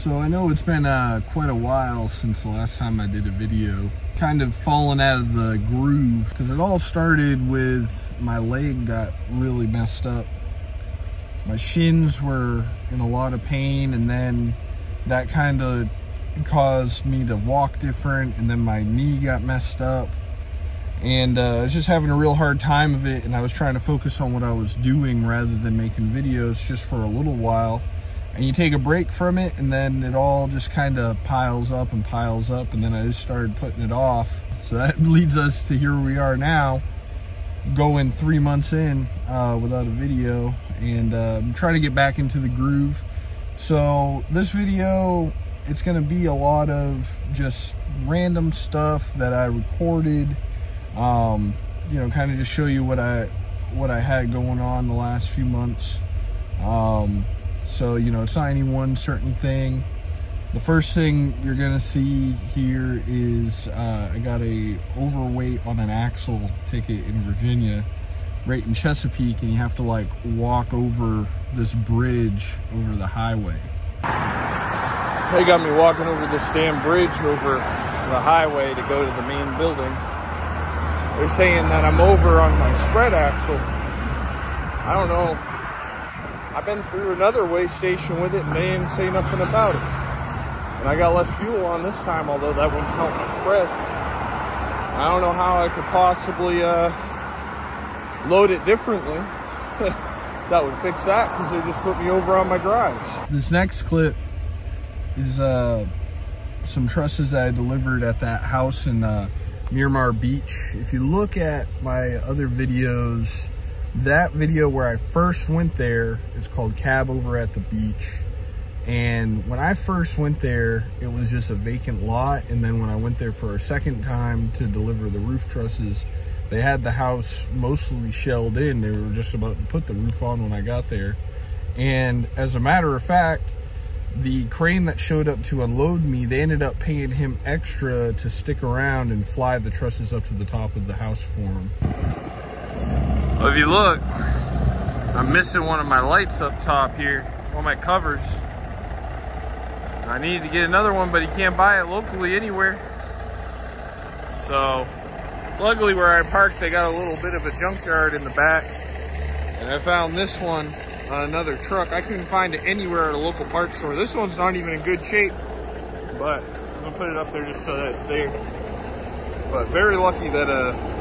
So I know it's been quite a while since the last time I did a video. Kind of fallen out of the groove because it all started with my leg got really messed up. My shins were in a lot of pain, and then that kind of caused me to walk different, and then my knee got messed up, and I was just having a real hard time of it, and I was trying to focus on what I was doing rather than making videos just for a little while. And you take a break from it, and then it all just kind of piles up, and then I just started putting it off. So that leads us to here we are now, going 3 months in without a video, and I'm trying to get back into the groove. So this video, it's gonna be a lot of just random stuff that I recorded, you know, kind of just show you what I had going on the last few months. So, you know, it's not any one certain thing. The first thing you're gonna see here is I got a overweight on an axle ticket in Virginia, right in Chesapeake, and you have to like walk over this bridge over the highway. They got me walking over this damn bridge over the highway to go to the main building. They're saying that I'm over on my spread axle. I don't know. I've been through another weigh station with it, and they didn't say nothing about it. And I got less fuel on this time, although that wouldn't help my spread. I don't know how I could possibly load it differently. That would fix that, because they just put me over on my drives. This next clip is some trusses I delivered at that house in Miramar Beach. If you look at my other videos, that video where I first went there is called Cab Over at the Beach. And when I first went there, it was just a vacant lot. And then when I went there for a second time to deliver the roof trusses, they had the house mostly shelled in. They were just about to put the roof on when I got there. And as a matter of fact, the crane that showed up to unload me, they ended up paying him extra to stick around and fly the trusses up to the top of the house for him. Well, if you look, I'm missing one of my lights up top here, one of my covers. I need to get another one, but you can't buy it locally anywhere. So, luckily where I parked, they got a little bit of a junkyard in the back. And I found this one on another truck. I couldn't find it anywhere at a local parts store. This one's not even in good shape, but I'm gonna put it up there just so that it's there. But very lucky that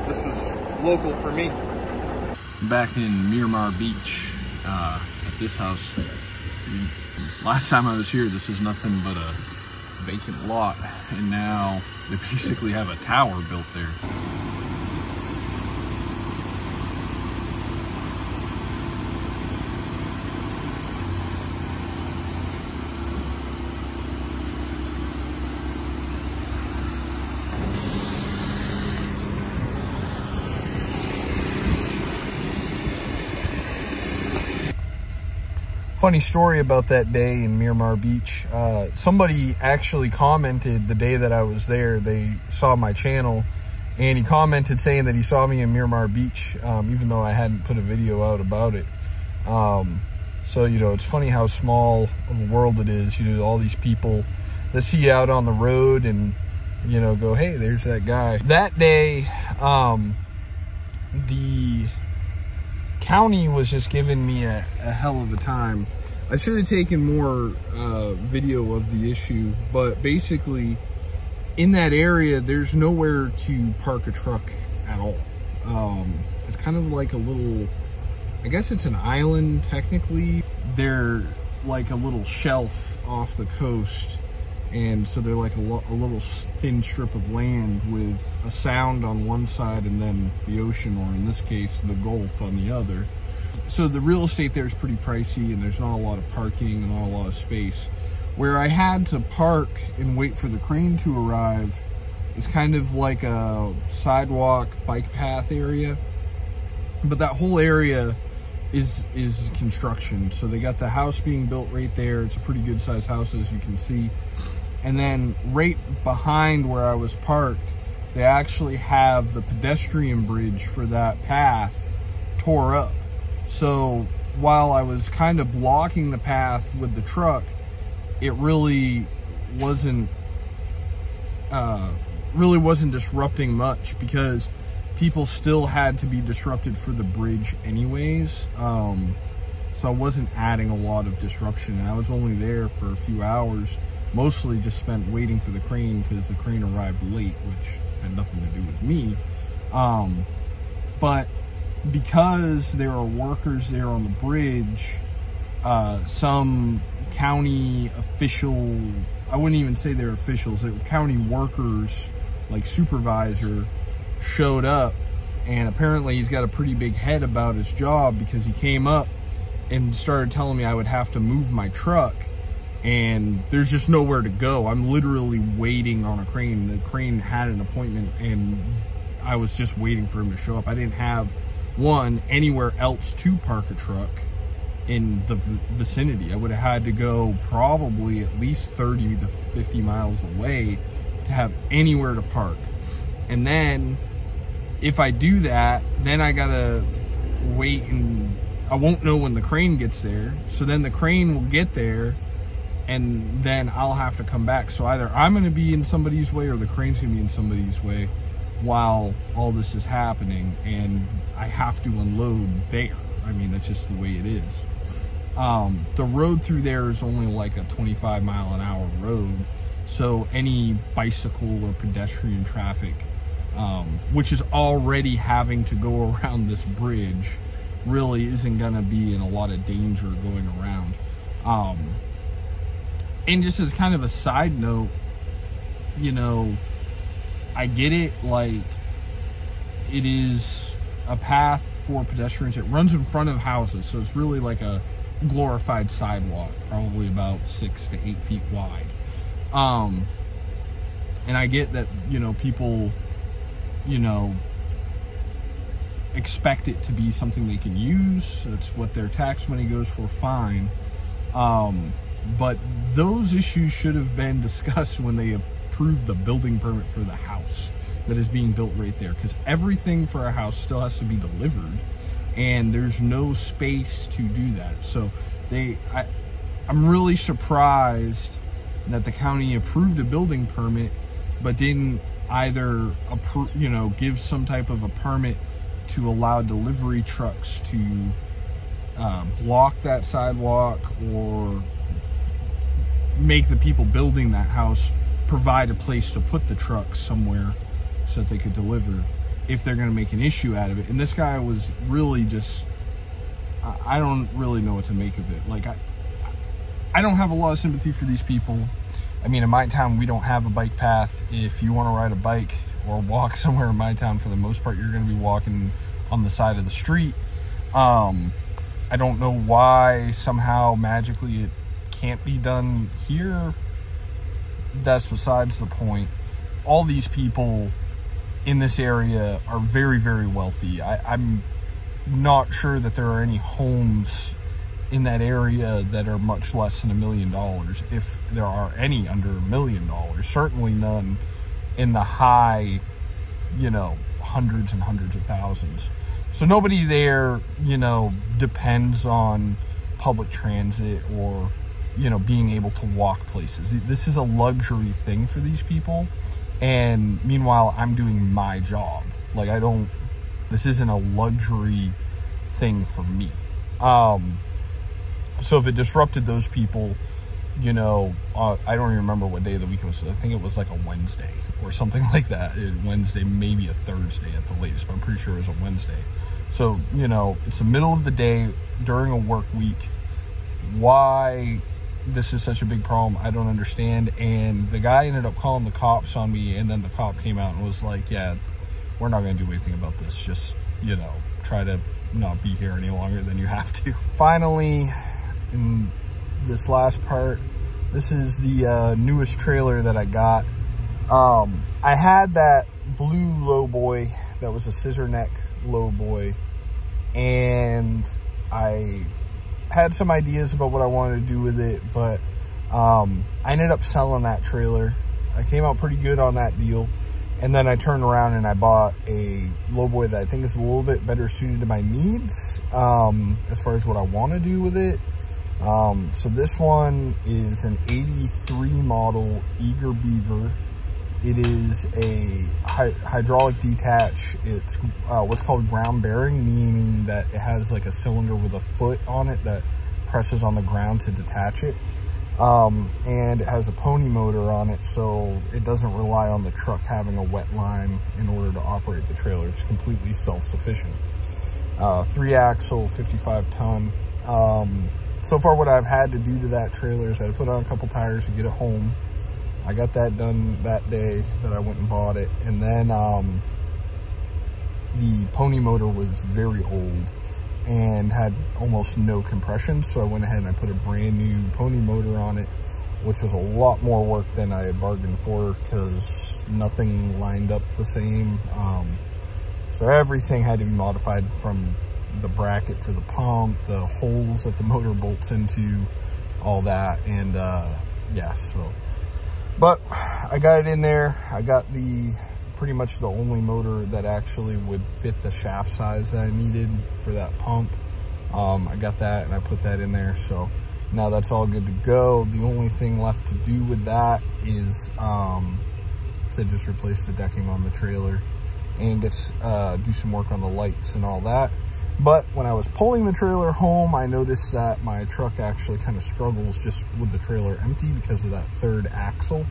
this was local for me. Back in Miramar Beach at this house. Last time I was here, this was nothing but a vacant lot, and now they basically have a tower built there. Funny story about that day in Miramar Beach. Somebody actually commented the day that I was there. They saw my channel, and he commented saying that he saw me in Miramar Beach, even though I hadn't put a video out about it. So, you know, it's funny how small of a world it is. You know, all these people that see you out on the road and, you know, go, hey, there's that guy. That day, the county was just giving me a hell of a time. I should have taken more video of the issue, but basically in that area there's nowhere to park a truck at all. It's kind of like a little, I guess it's an island technically. They're like a little shelf off the coast, and so they're like a little thin strip of land with a sound on one side and then the ocean, or in this case, the Gulf, on the other. So the real estate there is pretty pricey, and there's not a lot of parking and not a lot of space. Where I had to park and wait for the crane to arrive is kind of like a sidewalk bike path area. But that whole area is construction. So they got the house being built right there. It's a pretty good sized house, as you can see. And then right behind where I was parked, they actually have the pedestrian bridge for that path tore up. So while I was kind of blocking the path with the truck, it really wasn't disrupting much, because people still had to be disrupted for the bridge anyways. So I wasn't adding a lot of disruption, and I was only there for a few hours, mostly just spent waiting for the crane, because the crane arrived late, which had nothing to do with me. But because there are workers there on the bridge, some county official, I wouldn't even say they're officials, they were county workers, like supervisor, showed up, and apparently he's got a pretty big head about his job, because he came up and started telling me I would have to move my truck, and there's just nowhere to go. I'm literally waiting on a crane. The crane had an appointment, and I was just waiting for him to show up. I didn't have, one, anywhere else to park a truck in the vicinity. I would have had to go probably at least 30 to 50 miles away to have anywhere to park. And then if I do that, then I gotta wait, and I won't know when the crane gets there. So then the crane will get there, and then I'll have to come back. So either I'm gonna be in somebody's way, or the crane's gonna be in somebody's way while all this is happening, and I have to unload there. I mean, that's just the way it is. The road through there is only like a 25-mile-an-hour road, so any bicycle or pedestrian traffic, which is already having to go around this bridge, really isn't gonna be in a lot of danger going around. And just as kind of a side note, you know, I get it, like, it is a path for pedestrians. It runs in front of houses, so it's really like a glorified sidewalk, probably about 6 to 8 feet wide. And I get that, you know, people, you know, expect it to be something they can use. That's what their tax money goes for, fine. But those issues should have been discussed when they approved the building permit for the house that is being built right there, because everything for a house still has to be delivered, and there's no space to do that. So I'm really surprised that the county approved a building permit, but didn't either give some type of a permit to allow delivery trucks to block that sidewalk, or make the people building that house provide a place to put the trucks somewhere so that they could deliver, if they're going to make an issue out of it. And this guy was really just, I don't really know what to make of it. Like, I don't have a lot of sympathy for these people. I mean, in my town, we don't have a bike path. If you want to ride a bike or walk somewhere in my town, for the most part, you're going to be walking on the side of the street. I don't know why somehow magically it can't be done here. That's besides the point. All these people in this area are very, very wealthy. I'm not sure that there are any homes in that area that are much less than $1 million, if there are any under $1 million. Certainly none in the high, you know, hundreds and hundreds of thousands. So nobody there, you know, depends on public transit or, you know, being able to walk places. This is a luxury thing for these people. And meanwhile, I'm doing my job. Like, this isn't a luxury thing for me. So if it disrupted those people, you know, I don't even remember what day of the week it was. I think it was like a Wednesday or something like that. Wednesday, maybe a Thursday at the latest, but I'm pretty sure it was a Wednesday. So, you know, it's the middle of the day during a work week. Why this is such a big problem, I don't understand. And the guy ended up calling the cops on me, and then the cop came out and was like, yeah, we're not going to do anything about this. Just, you know, try to not be here any longer than you have to. Finally, in this last part, this is the newest trailer that I got. I had that blue lowboy that was a scissor neck lowboy, and I had some ideas about what I wanted to do with it, but I ended up selling that trailer. I came out pretty good on that deal, and then I turned around and I bought a lowboy that I think is a little bit better suited to my needs, as far as what I want to do with it. So this one is an 83 model Eager Beaver. It is a hydraulic detach. It's what's called ground bearing, meaning that it has like a cylinder with a foot on it that presses on the ground to detach it. And it has a pony motor on it, so it doesn't rely on the truck having a wet line in order to operate the trailer. It's completely self-sufficient. 3-axle, 55 ton. So far what I've had to do to that trailer is I put on a couple tires to get it home. I got that done that day that I went and bought it. And then the pony motor was very old and had almost no compression. So I went ahead and I put a brand new pony motor on it, which was a lot more work than I had bargained for because nothing lined up the same. So everything had to be modified, from the bracket for the pump, the holes that the motor bolts into, all that. And yeah, so, but I got it in there. I got pretty much the only motor that actually would fit the shaft size that I needed for that pump. I got that and I put that in there. So now that's all good to go. The only thing left to do with that is to just replace the decking on the trailer and do some work on the lights and all that. But when I was pulling the trailer home, I noticed that my truck actually kind of struggles just with the trailer empty because of that third axle.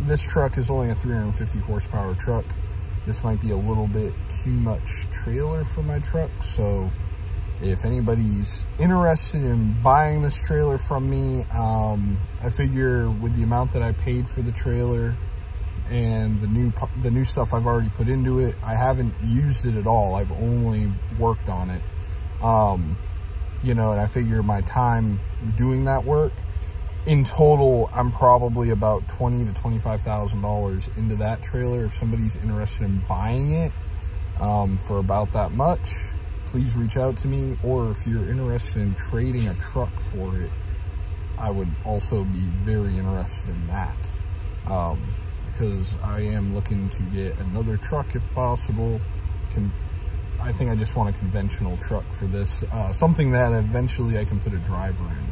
This truck is only a 350 horsepower truck. This might be a little bit too much trailer for my truck. So if anybody's interested in buying this trailer from me, I figure with the amount that I paid for the trailer and the new stuff I've already put into it, I haven't used it at all. I've only worked on it. You know, and I figure my time doing that work, in total, I'm probably about $20,000 to $25,000 into that trailer. If somebody's interested in buying it for about that much, please reach out to me. Or if you're interested in trading a truck for it, I would also be very interested in that. Because I am looking to get another truck if possible. I think I just want a conventional truck for this, something that eventually I can put a driver in.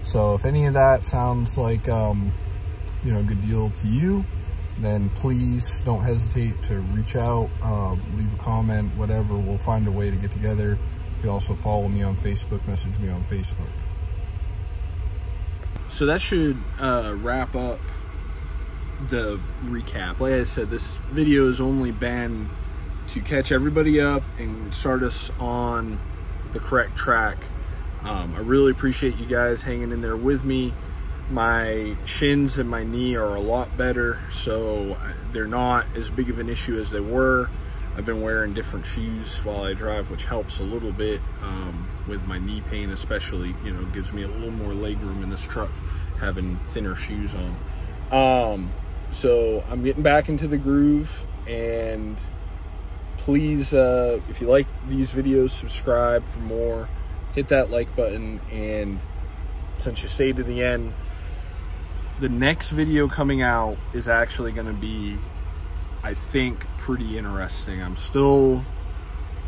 So if any of that sounds like, you know, a good deal to you, then please don't hesitate to reach out, leave a comment, whatever. We'll find a way to get together. You can also follow me on Facebook, message me on Facebook. So that should wrap up the recap. Like I said, this video has only been to catch everybody up and start us on the correct track. I really appreciate you guys hanging in there with me. My shins and my knee are a lot better, so they're not as big of an issue as they were. I've been wearing different shoes while I drive, which helps a little bit with my knee pain, especially. You know, gives me a little more leg room in this truck having thinner shoes on. So I'm getting back into the groove, and please, if you like these videos, subscribe for more. Hit that like button, and since you stayed to the end, the next video coming out is actually going to be, I think, pretty interesting. I'm still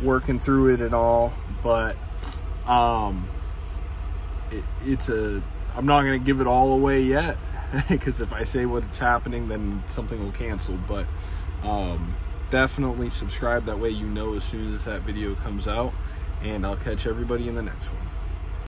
working through it and all, but I'm not going to give it all away yet, because if I say what's happening, then something will cancel. But definitely subscribe, that way you know as soon as that video comes out. And I'll catch everybody in the next one.